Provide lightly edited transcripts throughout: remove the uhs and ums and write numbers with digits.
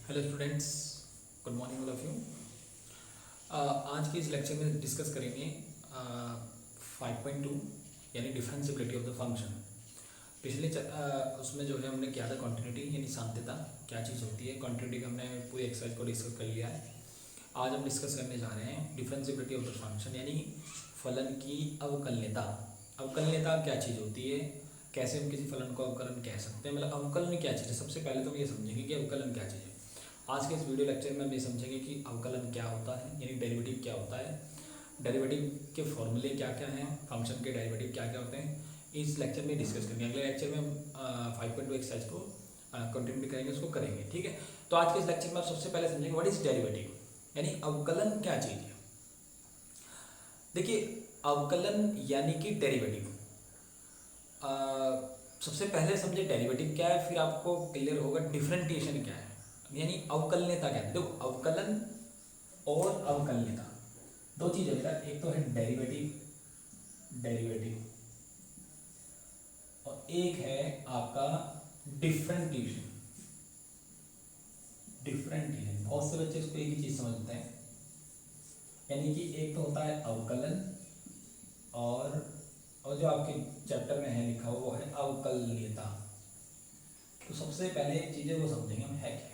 Hello students, good morning all of you. आज के इस लेक्चर में डिस्कस करेंगे 5.2 यानी डिफरेंशिएबिलिटी ऑफ द फंक्शन। उसमें जो है हमने किया था कॉन्टिन्यूटी यानी साम्यता क्या चीज़ होती है। कॉन्टिन्यूटी का हमने पूरी एक्सरसाइज को डिस्कस कर लिया है। आज हम डिस्कस करने जा रहे हैं डिफरेंशिएबिलिटी ऑफ द फंक्शन यानी फलन की अवकलनीयता। अवकलनीयता क्या चीज़ होती है, कैसे हम किसी फलन को अवकलन कह सकते हैं, मतलब अवकलन क्या चीज़ है। सबसे पहले तो हम ये समझेंगे कि अवकलन क्या चीज़ है। आज के इस वीडियो लेक्चर में हम ये समझेंगे कि अवकलन क्या होता है यानी डेरिवेटिव क्या होता है, डेरिवेटिव के फॉर्मूले क्या क्या हैं, फंक्शन के डेरिवेटिव क्या क्या होते हैं, इस लेक्चर में डिस्कस करेंगे। अगले लेक्चर में हम 5.2 एक्सरसाइज को कंटिन्यू करेंगे, उसको करेंगे, ठीक है। तो आज के इस लेक्चर में आप सबसे पहले समझेंगे व्हाट इज डेरिवेटिव यानी अवकलन क्या चीज़ है। देखिए, अवकलन यानी कि डेरिवेटिव, सबसे पहले समझे डेरिवेटिव क्या है, फिर आपको क्लियर होगा डिफरेंटिएशन क्या है यानी अवकलनीयता क्या है। देखो, अवकलन और अवकलनीयता दो चीज होता है, एक तो है डेरिवेटिव डेरिवेटिव और एक है आपका डिफरेंटिएशन। डिफरेंटिएशन बहुत से बच्चे इसको एक ही चीज समझते हैं, यानी कि एक तो होता है अवकलन और जो आपके चैप्टर में है लिखा हुआ वो है अवकलनीयता। तो सबसे पहले चीजें वो समझेंगे हम है क्या।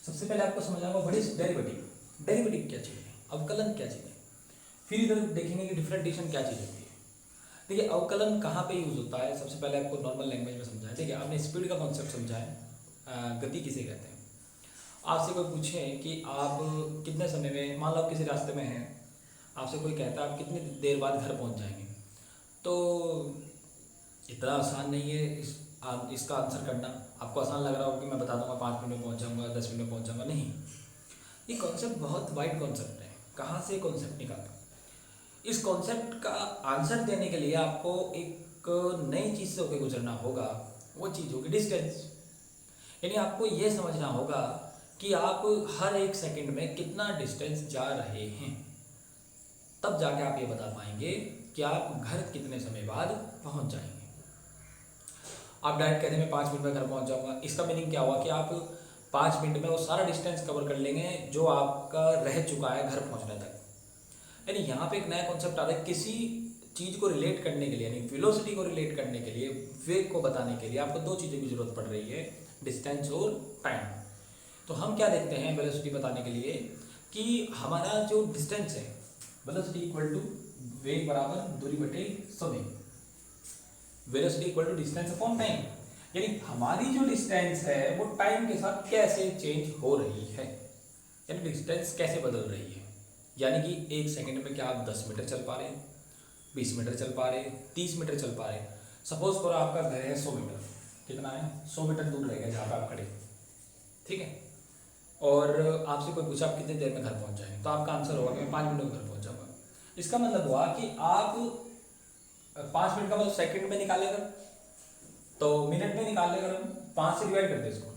सबसे पहले आपको समझ आएगा व्हाट इज डेरिवेटिव। डेरिवेटिव क्या चीज़ है, अवकलन क्या चीज़ है। फिर इधर देखेंगे कि डिफरेंटिएशन क्या चीज़ होती है। देखिए, अवकलन कहाँ पे यूज होता है, सबसे पहले आपको नॉर्मल लैंग्वेज में समझाएं। देखिए, आपने स्पीड का कॉन्सेप्ट समझा है, गति किसे कहते हैं। आपसे कोई पूछे कि आप कितने समय में, मान लो आप किसी रास्ते में हैं, आपसे कोई कहता है आप कितनी देर बाद घर पहुँच जाएंगे, तो इतना आसान नहीं है इसका आंसर करना। आपको आसान लग रहा होगा कि मैं बता दूंगा 5 मिनट में पहुंच जाऊंगा, 10 मिनट में पहुंच जाऊंगा। नहीं, ये कॉन्सेप्ट बहुत वाइड कॉन्सेप्ट है। कहाँ से कॉन्सेप्ट निकालता, इस कॉन्सेप्ट का आंसर देने के लिए आपको एक नई चीज़ से होकर गुजरना होगा। वो चीज़ होगी डिस्टेंस। यानी आपको ये समझना होगा कि आप हर एक सेकंड में कितना डिस्टेंस जा रहे हैं, तब जाके आप ये बता पाएंगे कि आप घर कितने समय बाद पहुंच जाएंगे। आप डायरेक्ट कहते हैं मैं 5 मिनट में घर पहुंच जाऊंगा, इसका मीनिंग क्या हुआ कि आप 5 मिनट में वो सारा डिस्टेंस कवर कर लेंगे जो आपका रह चुका है घर पहुंचने तक। यानी यहाँ पे एक नया कॉन्सेप्ट आता है, किसी चीज़ को रिलेट करने के लिए यानी वेलोसिटी को रिलेट करने के लिए, वेग को बताने के लिए आपको दो चीज़ों की जरूरत पड़ रही है, डिस्टेंस और टाइम। तो हम क्या देखते हैं वेलोसिटी बताने के लिए कि हमारा जो डिस्टेंस है, वेलोसिटी इक्वल टू वेग बराबर दूरी बटे समय, velocity equal to distance upon time. यानी हमारी जो डिस्टेंस है वो टाइम के साथ कैसे चेंज हो रही है, यानी डिस्टेंस कैसे बदल रही है। यानी कि एक सेकंड में क्या आप 10 मीटर चल पा रहे हैं, 20 मीटर चल पा रहे हैं, 30 मीटर चल पा रहे हैं। सपोज करो आपका घर है 100 मीटर, कितना है 100 मीटर दूर रहेगा जहाँ पे आप खड़े, ठीक है। और आपसे कोई पूछा आप कितनी देर में घर पहुँच जाएंगे, तो आपका आंसर होगा कि मैं 5 मिनट में घर पहुँच जाऊँगा। इसका मतलब हुआ कि आप 5 मिनट का मतलब सेकंड में निकालेगा तो मिनट में निकाल लेगा, 5 से डिवाइड करते इसको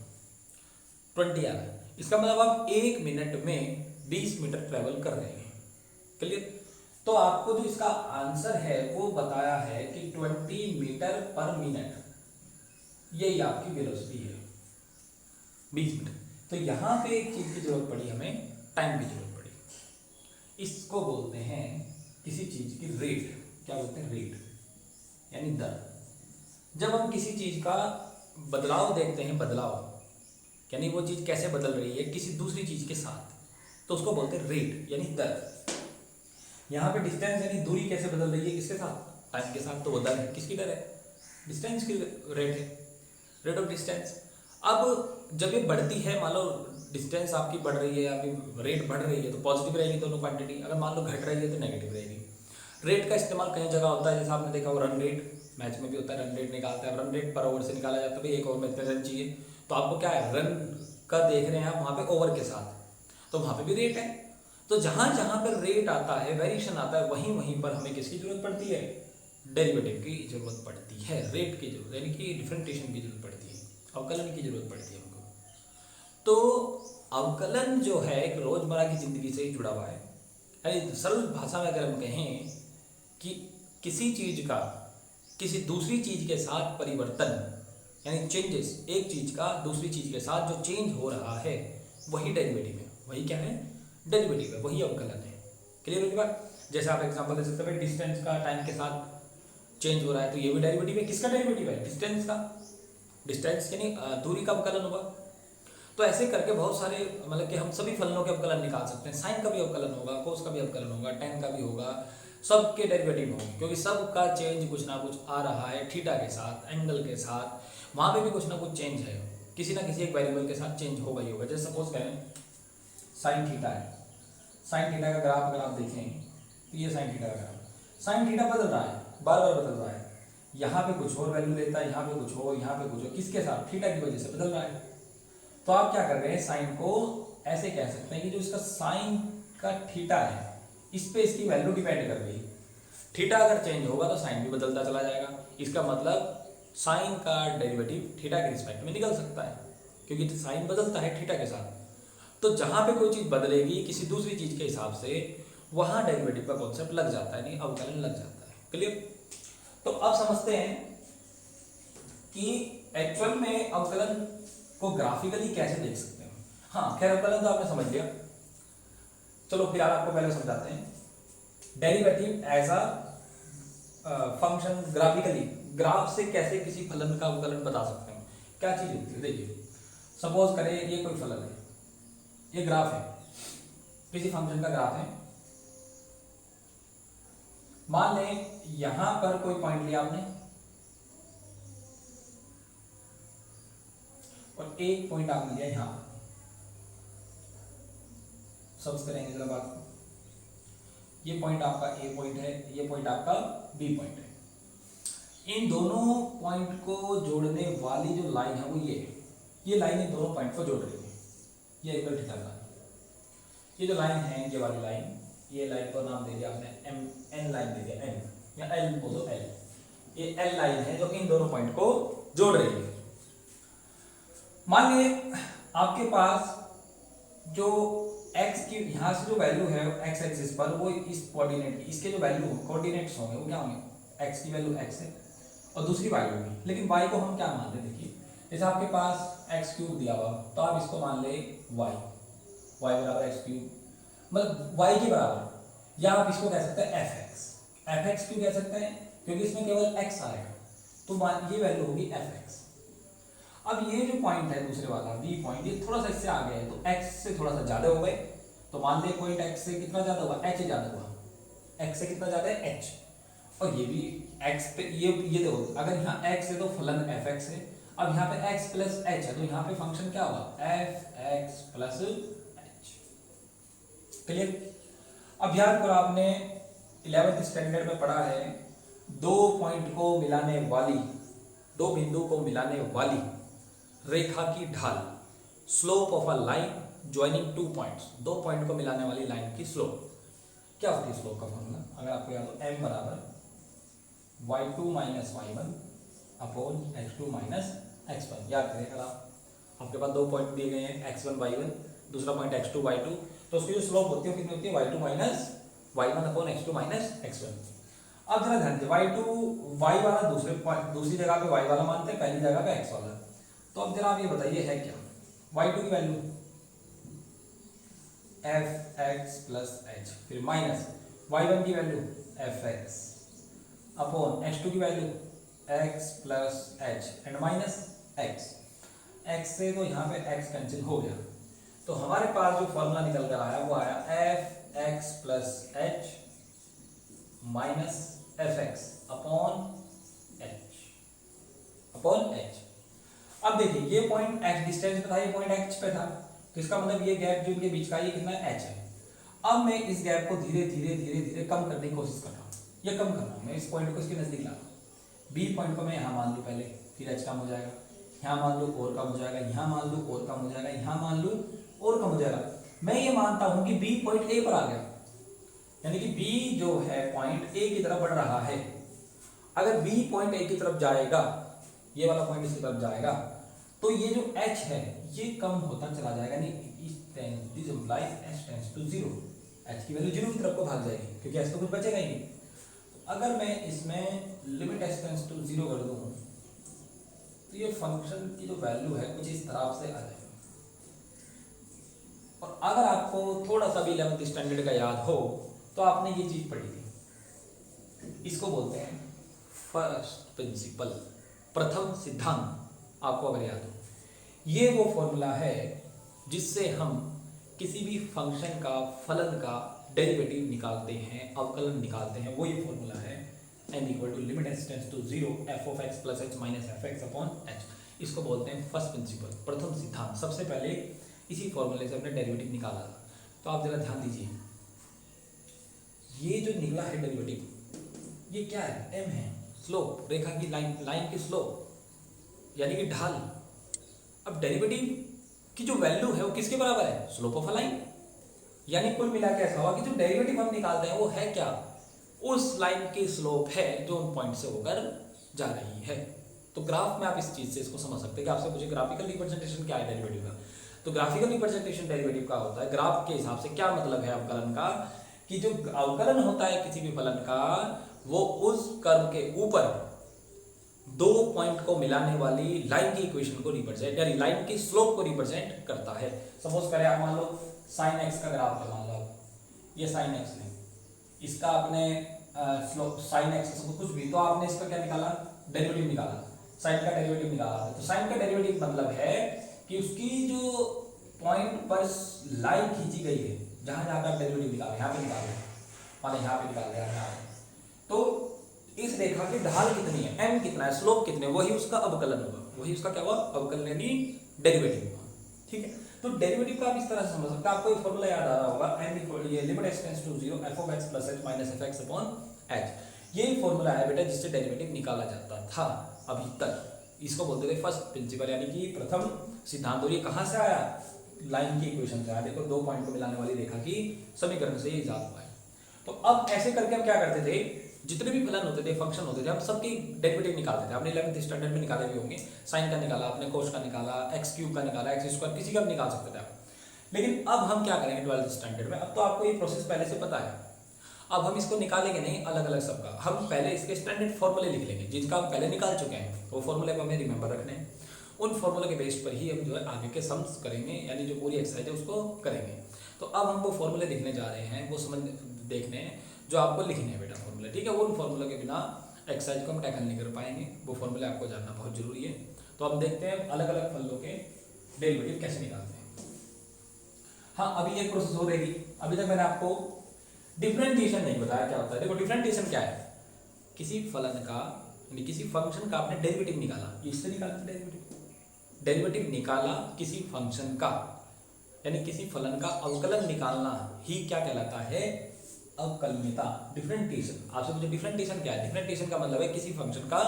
20 आ रहा है। इसका मतलब आप 1 मिनट में 20 मीटर ट्रेवल कर रहे हैं। क्लियर। तो आपको जो इसका आंसर है वो बताया है कि 20 मीटर पर मिनट, यही आपकी वेलोसिटी है 20 मीटर। तो यहां पे एक चीज की जरूरत पड़ी, हमें टाइम की जरूरत पड़ी। इसको बोलते हैं किसी चीज की रेट। क्या बोलते हैं, रेट यानी दर। जब हम किसी चीज का बदलाव देखते हैं, बदलाव यानी वो चीज कैसे बदल रही है किसी दूसरी चीज के साथ, तो उसको बोलते हैं रेट यानी दर। यहाँ पे डिस्टेंस यानी दूरी कैसे बदल रही है किसके साथ, टाइम के साथ, तो वो दर है। किसकी दर है, डिस्टेंस की रेट है, रेट ऑफ डिस्टेंस। अब जब ये बढ़ती है, मान लो डिस्टेंस आपकी बढ़ रही है, आपकी रेट बढ़ रही है, तो पॉजिटिव रहेगी दोनों क्वांटिटी। अगर मान लो घट रही है तो नेगेटिव रहेगी। रेट का इस्तेमाल कई जगह होता है, जैसे आपने देखा हो रन रेट, मैच में भी होता है, रन रेट निकालते हैं। रन रेट पर ओवर से निकाला जाता है, भाई एक ओवर में इतने रन चाहिए, तो आपको क्या है रन का देख रहे हैं आप वहाँ पे ओवर के साथ, तो वहाँ पे भी रेट है। तो जहाँ जहाँ पर रेट आता है, वेरिएशन आता है, वहीं वहीं पर हमें किसकी जरूरत पड़ती है, डेरिवेटिव की जरूरत पड़ती है, रेट की जरूरत यानी कि डिफरेंटिएशन की जरूरत पड़ती है, अवकलन की जरूरत पड़ती है हमको। तो अवकलन जो है एक रोजमर्रा की जिंदगी से ही जुड़ा हुआ है। यानी सरल भाषा में अगर हम कहें कि किसी चीज का किसी दूसरी चीज के साथ परिवर्तन यानी चेंजेस, एक चीज का दूसरी चीज के साथ जो चेंज हो रहा है वही डेरिवेटिव है, वही क्या है, डेरिवेटिव है, वही अवकलन है। क्लियर होगी बात। जैसे आप एग्जांपल दे सकते हैं, डिस्टेंस का टाइम के साथ चेंज हो रहा है तो ये भी डेरिवेटिव है। किसका डेरिवेटिव है, डिस्टेंस का। डिस्टेंस यानी दूरी का अवकलन होगा। तो ऐसे करके बहुत सारे मतलब कि हम सभी फलनों के अवकलन निकाल सकते हैं। साइन का भी अवकलन होगा, कोस का भी अवकलन होगा, टेन का भी होगा, सबके डेरिवेटिव होंगे, क्योंकि सबका चेंज कुछ ना कुछ आ रहा है थीटा के साथ, एंगल के साथ, वहाँ पे भी कुछ ना कुछ चेंज है, किसी ना किसी एक वेरिएबल के साथ चेंज होगा ही होगा। जैसे सपोज करें साइन थीटा है, साइन थीटा का ग्राफ अगर आप देखें तो ये साइन थीटा का ग्राफ, साइन थीटा बदल रहा है, बार बार बदल रहा है, यहाँ पे कुछ और वैल्यू लेता है, यहाँ पे कुछ हो, यहाँ पे कुछ हो, किसके साथ, थीटा की वजह से बदल रहा है। तो आप क्या कर रहे हैं, साइन को ऐसे कह सकते हैं कि जो इसका साइन का थीटा है इस पे इसकी वैल्यू डिपेंड कर रही है। थीटा अगर चेंज होगा तो साइन भी बदलता चला जाएगा। इसका मतलब साइन का डेरिवेटिव थीटा के रिस्पेक्ट में निकल सकता है, क्योंकि साइन बदलता है थीटा के साथ। तो जहां पे कोई चीज बदलेगी किसी दूसरी चीज के हिसाब से, वहां डेरिवेटिव का कॉन्सेप्ट लग जाता है, नहीं अवकलन लग जाता है। क्लियर। तो अब समझते हैं कि एक्चुअल में अवकलन को ग्राफिकली कैसे देख सकते हैं। हाँ खैर अवकलन तो आपने समझ लिया, चलो फिर आपको पहले समझाते हैं derivative as a function graphically. Graph से कैसे किसी फलन का अवकलन बता सकते हैं, क्या चीज होती है। देखिए सपोज करें ये कोई फलन है, ये ग्राफ है, किसी फंक्शन का ग्राफ है। मान लें यहां पर कोई पॉइंट लिया आपने और एक पॉइंट आपने लिया यहां पर। समझ करेंगे जरा बात को। ये पॉइंट आपका ए पॉइंट है, ये पॉइंट आपका बी पॉइंट है। इन दोनों पॉइंट को जोड़ने वाली जो लाइन है वो ये लाइन इन दोनों पॉइंट को जोड़ रही है, ये एंगल थीटा का। ये जो लाइन है, ये वाली लाइन, ये लाइन को नाम दे दिया आपने एम, एन लाइन दे दिया, एन या एल बोलो एल। ये एल लाइन है जो इन दोनों पॉइंट को जोड़ रही है। मान लीजिए आपके पास जो x की यहां से जो वैल्यू है x एक्सिस पर, वो इस कोऑर्डिनेट की, इसके जो वैल्यू कोऑर्डिनेट्स होंगे वो क्या होंगे, x की वैल्यू x है और दूसरी y होगी। लेकिन y को हम क्या मान लें, देखिए जैसे आपके पास x क्यूब दिया हुआ तो आप इसको मान ले y बराबर x क्यूब, मतलब y के बराबर, या आप इसको कह सकते हैं fx क्यों कह सकते हैं, क्योंकि इसमें केवल x आएगा तो ये वैल्यू होगी fx। अब ये जो पॉइंट है दूसरे वाला बी पॉइंट, ये थोड़ा सा इससे आगे है तो x से थोड़ा सा ज्यादा हो गए, तो मान ले पॉइंट x से कितना ज्यादा हुआ, h ज्यादा हुआ, x से कितना ज्यादा है h, और ये भी x पे, ये देखो अगर यहाँ x है तो फलन fx है। अब यहाँ पे x प्लस h है तो यहाँ पे फंक्शन क्या होगा, fx प्लस h। क्लियर। अब याद करो आपने 11th स्टैंडर्ड में पढ़ा है, दो पॉइंट को मिलाने वाली, दो बिंदु को मिलाने वाली रेखा की ढाल, slope of a line joining two points, दो पॉइंट को मिलाने वाली लाइन की स्लोप क्या होती है। स्लोप का फॉर्मूला अगर आपको याद हो, m बराबर y2 minus y1 upon x2 minus x1। याद करें अगर आपके पास दो पॉइंट दिए गए हैं x1 y1, दूसरा पॉइंट x2 y2, तो उसकी जो स्लोप होती है कितनी होती है, y2 minus y1 upon x2 minus x1। अब जरा ध्यान दें, y2 y वाला दूसरी जगह पे y वाला मानते हैं, पहली जगह पे x वाला। तो अब जरा आप ये बताइए है क्या, y2 की वैल्यू fx प्लस h, फिर माइनस y1 की वैल्यू fx अपॉन x2 की value x plus h and minus x से तो यहाँ पे x कैंसिल हो गया, तो हमारे पास जो फॉर्मूला निकल कर आया वो आया fx plus h minus fx upon h। अब देखिए ये पॉइंट x डिस्टेंस पे था, ये पॉइंट h पे था, तो इसका मतलब ये गैप जो इनके बीच का ये कितना h है। अब मैं इस गैप को धीरे धीरे धीरे धीरे कम करने की कोशिश कर रहा हूँ, ये कम कर रहा हूँ मैं, इस पॉइंट को इसके नजदीक ला रहा हूँ। बी पॉइंट को मैं यहाँ मान लूँ पहले, फिर h कम हो जाएगा, यहाँ मान लूँ और कम हो जाएगा, यहाँ मान लूँ और कम हो जाएगा, यहाँ मान लूँ और कम हो जाएगा। मैं ये मानता हूँ कि बी पॉइंट ए पर आ गया, यानी कि बी जो है पॉइंट ए की तरफ बढ़ रहा है। अगर बी पॉइंट ए की तरफ जाएगा, ये वाला पॉइंट इसकी तरफ जाएगा, तो ये जो h है ये कम होता चला जाएगा, this implies h tends to 0, h की वैल्यू 0 की तरफ को भाग जाएगी, क्योंकि h तो कुछ बचेगा ही नहीं। तो अगर मैं इसमें लिमिट h टेंड्स टू 0 कर दूं तो ये फंक्शन की जो वैल्यू है कुछ इस तरह से आ जाएगी। और अगर आपको थोड़ा सा भी 11th स्टैंडर्ड का याद हो तो आपने ये चीज पढ़ी थी, इसको बोलते हैं फर्स्ट प्रिंसिपल, प्रथम सिद्धांत। आपको अगर याद हो, ये वो फॉर्मूला है जिससे हम किसी भी फंक्शन का फलन का डेरिवेटिव निकालते हैं, अवकलन निकालते हैं। वो ये फॉर्मूला है n equal to limit h tends to 0 f of x plus h minus F X upon h। इसको बोलते हैं फर्स्ट प्रिंसिपल, प्रथम सिद्धांत। सबसे पहले इसी फॉर्मूले से हमने डेरिवेटिव निकाला था। तो आप जरा ध्यान दीजिए, ये जो निकला है डेरिवेटिव, ये क्या है? m है, स्लोप, रेखा की लाइन की स्लोप यानी कि ढाल। अब डेरिवेटिव की जो वैल्यू है वो किसके बराबर है? Slope of a line. यानी कुल मिला के ऐसा हुआ कि जो डेरिवेटिव हम निकालते हैं वो है क्या? उस लाइन की स्लोप है जो उन पॉइंट से होकर जा रही है। तो ग्राफ में आप इस चीज से इसको समझ सकते हैं कि आपसे मुझे ग्राफिकल रिप्रेजेंटेशन क्या है डेरिवेटिव का। तो ग्राफिकल रिप्रेजेंटेशन डेरिवेटिव का होता है, ग्राफ के हिसाब से क्या मतलब है अवकलन का, कि जो अवकलन होता है किसी भी फलन का, वो उस कर्व के ऊपर दो पॉइंट को मिलाने वाली लाइन की इक्वेशन को रिप्रेजेंट, यानी लाइन की स्लोप को रिप्रेजेंट करता है। सपोज करें आप, मान लो साइन एक्स का ग्राफ है, मान लो ये साइन एक्स है, इसका आपने स्लोप साइन एक्स कुछ भी, तो आपने इसका क्या निकाला? डेरिवेटिव निकाला, साइन का डेरिवेटिव निकाला। तो साइन का डेरिवेटिव मतलब है कि उसकी जो पॉइंट पर लाइन खींची गई है, जहां जहां आप डेरिवेटिव निकाले, यहाँ पे निकाल रहे, मान यहाँ पे निकाल रहे हैं, तो इस रेखा की ढाल कितनी है, m कितना है, स्लोप कितने, वही उसका अवकलन होगा, वही उसका क्या हुआ? अवकलन यानी डेरिवेटिव हुआ। ठीक है, तो डेरिवेटिव का आप इस तरह से समझ सकते हैं। आपको ये फॉर्मूला याद आ रहा होगा, n इक्वल ये limit h tends to 0 f of x plus h minus F X upon h। ये फॉर्मूला है बेटा जिससे डेरिवेटिव निकाला जाता था अभी तक। इसको बोलते थे फर्स्ट प्रिंसिपल, यानी कि प्रथम सिद्धांत। और ये कहां से आया? लाइन की इक्वेशन से आया। देखो, दो पॉइंट को मिलाने वाली रेखा की समीकरण से ये इजाद हुआ है। तो अब ऐसे करके हम क्या करते थे, जितने भी फलन होते थे, फंक्शन होते थे, हम सबकी डेरिवेटिव निकालते थे। आपने 11th स्टैंडर्ड में निकाले भी होंगे, साइन का निकाला आपने, कोस का निकाला, एक्स क्यूब का निकाला, एक्स स्क्वायर, किसी का भी निकाल सकते थे आप। लेकिन अब हम क्या करेंगे 12th स्टैंडर्ड में, अब तो आपको ये प्रोसेस पहले से पता है, अब हम इसको निकालेंगे नहीं अलग अलग सबका, हम पहले इसके स्टैंडर्ड फॉर्मूले लिख लेंगे जिनका हम पहले निकाल चुके हैं। वो फॉर्मूले को हमें रिमेंबर रखने हैं, उन फॉर्मूले के बेस पर ही हम जो है आगे के सम्स करेंगे, यानी जो पूरी एक्सरसाइज है उसको करेंगे। तो अब हम वो फॉर्मूले लिखने जा रहे हैं, वो समझ देखने हैं जो आपको लिखने हैं बेटा फॉर्मूले। ठीक है, वो उन फॉर्मूले के बिना एक्सरसाइज को हम टैकल नहीं कर पाएंगे, वो फॉर्मूले आपको जानना बहुत जरूरी है। तो अब देखते हैं अलग अलग फलों के डेरिवेटिव कैसे निकालते हैं। हाँ, अभी एक प्रोसेस हो रहेगी। अभी तक मैंने आपको डिफरेंशिएशन नहीं बताया क्या होता है। देखो, डिफरेंशिएशन क्या है? किसी फलन का यानी किसी फंक्शन का आपने डेरिवेटिव निकाला, इससे निकाला डेरिवेटिव निकाला किसी फंक्शन का, यानी किसी फलन का अवकलन निकालना ही क्या कहलाता है? अवकलनीयता, डिफरेंशिएशन। आपसे मुझे डिफरेंशिएशन क्या है? डिफरेंशिएशन का मतलब है किसी फंक्शन का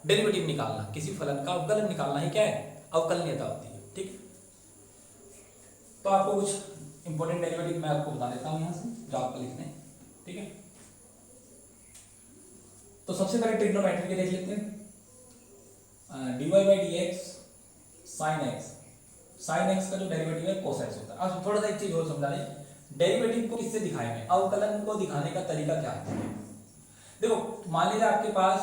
डेरिवेटिव निकालना, किसी फलन का अवकलन निकालना ही क्या है? अवकलनीयता होती है। ठीक, तो आपको कुछ इंपॉर्टेंट डेरिवेटिव मैं आपको बता देता हूं यहां से, जो आपको लिखने हैं। ठीक है, तो सबसे पहले ट्रिग्नोमेट्री के देख लेते हैं। dy by D X sine x, sine x का जो डेरिवेटिव है कोस एक्स होता है। अब थोड़ा सा एक चीज और समझा दें, डेरिवेटिव को किससे दिखाएंगे? अवकलन को दिखाने का तरीका क्या है? देखो, मान लीजिए आपके पास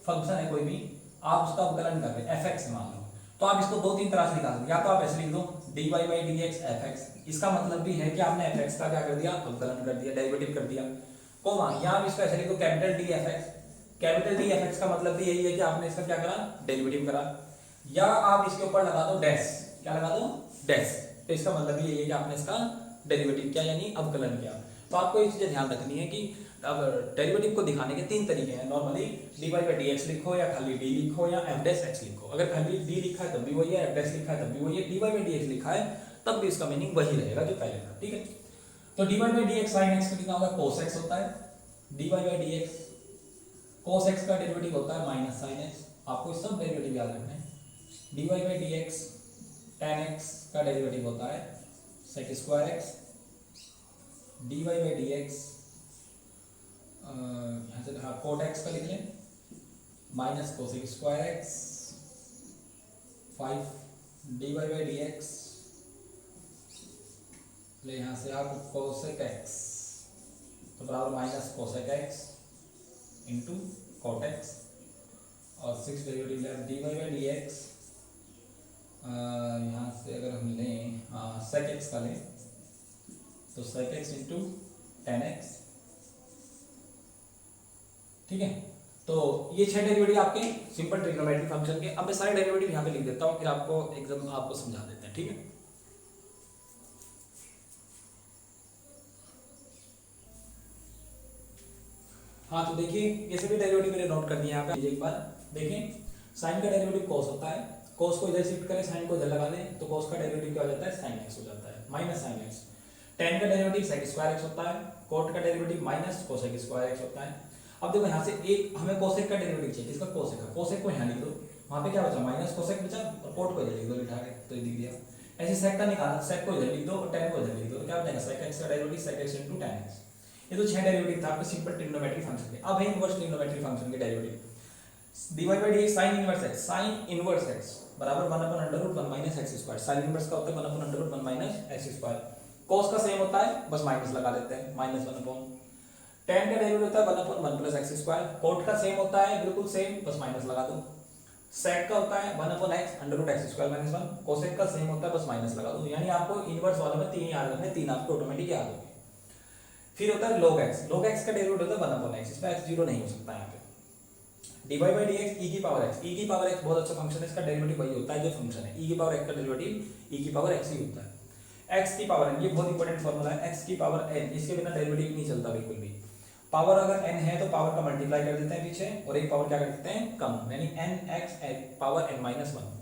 फंक्शन है कोई भी, आप उसका अवकलन कर रहे हैं एफ एक्स मान लो, तो आप इसको दो तीन तरह से निकाल सकते। या तो आप ऐसे लिख दो dy by D x F x, इसका मतलब भी है कि आपने एफ एक्स का क्या कर दिया? अवकलन कर दिया, डेरिवेटिव कर दिया। कोमा, यहाँ आप इसको ऐसे लिख दो capital D F x, capital D F x का मतलब भी यही है कि आपने इसका क्या करा? डेरिवेटिव करा। या आप इसके ऊपर लगा दो डैश, क्या लगा दो? डैश, तो इसका मतलब भी यही है कि आपने इसका डेरिवेटिव किया, यानी अवकलन किया। तो आपको ये चीजें ध्यान रखनी है कि अब डेरिवेटिव को दिखाने के तीन तरीके हैं। Normally dy by D x लिखो, या खाली d लिखो, या f डैश x लिखो। अगर खाली d लिखा है तब भी वही है, f डैश लिखा है तब भी वही है, dy बाई डी एक्स लिखा है तब भी इसका मीनिंग वही रहेगा जो पहले था। ठीक है, तो dy by D X sine x कितना होगा? cos x होता है। dy by D X cos x का डेरिवेटिव होता है माइनस साइन x। आपको सब डेरिवेटिव याद रखना है। dy by D X tan x का डेरिवेटिव होता है sec square x। dy by D X यहाँ से cot x का लिख लें minus cosec square x 5 dy by D X, ले यहाँ से आप कोसेक x तो बराबर minus cosec x into cot x, और 6 derivative left dy by D X यहाँ से अगर हम लें सेक एक्स का लें तो sec X into tan X, ठीक है। तो ये 6 डेरिवेटिव आपके सिंपल ट्रिग्नोमेट्रिक फंक्शन के। अब मैं सारे डेरिवेटिव यहाँ पे लिख देता हूँ, फिर आपको एकदम आपको समझा देते हैं, ठीक है। हाँ तो देखिए ये सभी डेरिवेटिव मैंने नोट कर दिए यहाँ पे। एक बार देखें, साइन का डेरिवेटिव कॉस होता है, कॉस को इधर शिफ्ट करें, साइन को इधर लगा दें तो कॉस का डेरिवेटिव क्या हो जाता है, साइन एक्स हो जाता है, माइनस साइन एक्स। टेन का डेरिवेटिव सेक स्क्वायर एक्स होता है, कोट का derivative minus cosec square x होता है। अब देखो यहाँ से एक हमें कोसेक का डेरिवेटिव चाहिए, किसका, कोसेक का। कोसेक को यहाँ लिख दो, वहाँ पे क्या बचा, माइनस कोसेक बचा, और कोट को इधर लिख दो बिठा के, तो लिख दिया। ऐसे सेक का निकाला, सेक को इधर लिख दो और टेन को इधर लिख दो, तो क्या बचेगा, सेक एक्स का derivative sec X into tan X. ये तो 6 डेरिवेटिव था आपके सिंपल ट्रिग्नोमेट्रिक फंक्शन के। अब है इनवर्स ट्रिग्नोमेट्रिक फंक्शन के derivative. dy by dx sin inverse x, sin inverse x बराबर 1/√1 minus x square. sin inverse का होता है 1/√1 माइनस x स्क्वायर। cos का सेम होता है, बस माइनस लगा लेते हैं, माइनस 1/, tan का डेरिवेटिव होता है 1/1 प्लस x स्क्वायर। cot का सेम होता है, बिल्कुल सेम, बस माइनस लगा दो। sec का होता है 1/x √x square minus 1। cosec का सेम होता है, बस माइनस लगा दो। यानी आपको इनवर्स वाले में 3 याद रखने, 3 आपको ऑटोमेटिक याद होंगे। फिर होता है log x, log x का डेरिवेटिव होता है 1/x, इसमें x 0 नहीं हो सकता यहाँ पे। dy बाय dx e की पावर x, e की पावर x बहुत अच्छा फंक्शन है, इसका डेरिवेटिव वही होता है जो फंक्शन है, e की पावर x का डेरिवेटिव e की पावर x ही होता है। x की पावर n, ये बहुत इंपॉर्टेंट फॉर्मूला है, x की पावर n, इसके बिना डेरिवेटिव नहीं चलता बिल्कुल भी। पावर अगर n है तो पावर का मल्टीप्लाई कर देते हैं पीछे, और एक पावर क्या कर देते हैं, कम, यानी nx power n minus 1।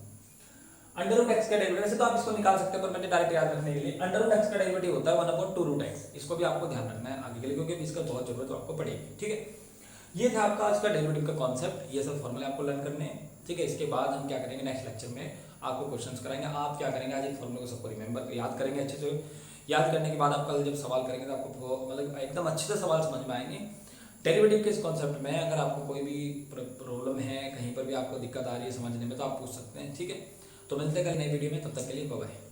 Under root X का डेरिवेटिव, वैसे तो आप इसको निकाल सकते हैं पर मैंने डायरेक्ट याद रखने के लिए, अंडर रूट एक्स का डेरिवेटिव होता है 1/2√x। इसको भी आपको ध्यान रखना है आगे के लिए, क्योंकि इसका बहुत जरूरत है आपको पड़ेगी, ठीक है। ये था आपका आज का डेरिवेटिव का कॉन्सेप्ट, ये सब फॉर्मूले आपको लर्न करने हैं, ठीक है। इसके बाद हम क्या करेंगे, नेक्स्ट लेक्चर में आपको क्वेश्चंस कराएंगे। आप क्या करेंगे, आज एक फॉर्मूले को सबको रिमेंबर याद करेंगे अच्छे से। याद करने के बाद आप कल जब सवाल करेंगे तो आपको मतलब एकदम अच्छे से सवाल समझ में आएंगे डेरिवेटिव के इस कॉन्सेप्ट में। अगर आपको कोई भी प्रॉब्लम है, कहीं पर भी आपको दिक्कत आ रही है समझने में, तो आप पूछ सकते हैं, ठीक है। तो मिलते हैं कल नई वीडियो में, तब तक के लिए बाय बाय।